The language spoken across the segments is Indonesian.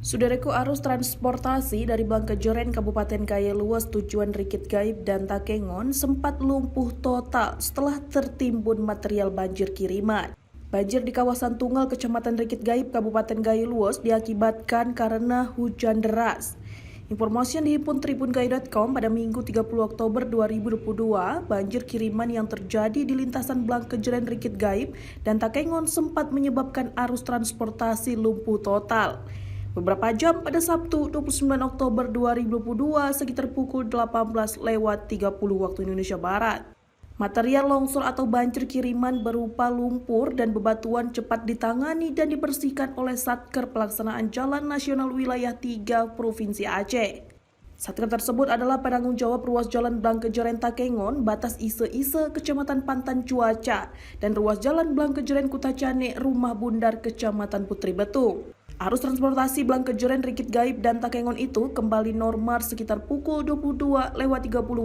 Saudaraku, arus transportasi dari Blangkejoren Kabupaten Kayeluas tujuan Rikit Gaib dan Takengon sempat lumpuh total setelah tertimbun material banjir kiriman. Banjir di kawasan Tunggal, Kecamatan Rikit Gaib, Kabupaten Kayeluas diakibatkan karena hujan deras. Informasi yang dihimpun tribungai.com pada Minggu 30 Oktober 2022, banjir kiriman yang terjadi di lintasan Blangkejoren Rikit Gaib dan Takengon sempat menyebabkan arus transportasi lumpuh total. Beberapa jam pada Sabtu 29 Oktober 2022 sekitar pukul 18.30 waktu Indonesia Barat. Material longsor atau banjir kiriman berupa lumpur dan bebatuan cepat ditangani dan dibersihkan oleh Satker Pelaksanaan Jalan Nasional Wilayah 3 Provinsi Aceh. Satker tersebut adalah penanggung jawab ruas jalan Blangkejoren Takengon, batas Ise-Ise, Kecamatan Pantan Cuaca, dan ruas jalan Blangkejoren Kutacane, Rumah Bundar, Kecamatan Putri Betung. Arus transportasi Blangkejoren Rikit Gaib dan Takengon itu kembali normal sekitar pukul 22.30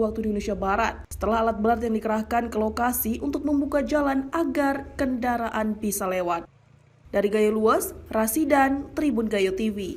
waktu Indonesia Barat setelah alat berat yang dikerahkan ke lokasi untuk membuka jalan agar kendaraan bisa lewat. Dari Kayeluas, Rasidan, Tribun Gayo TV.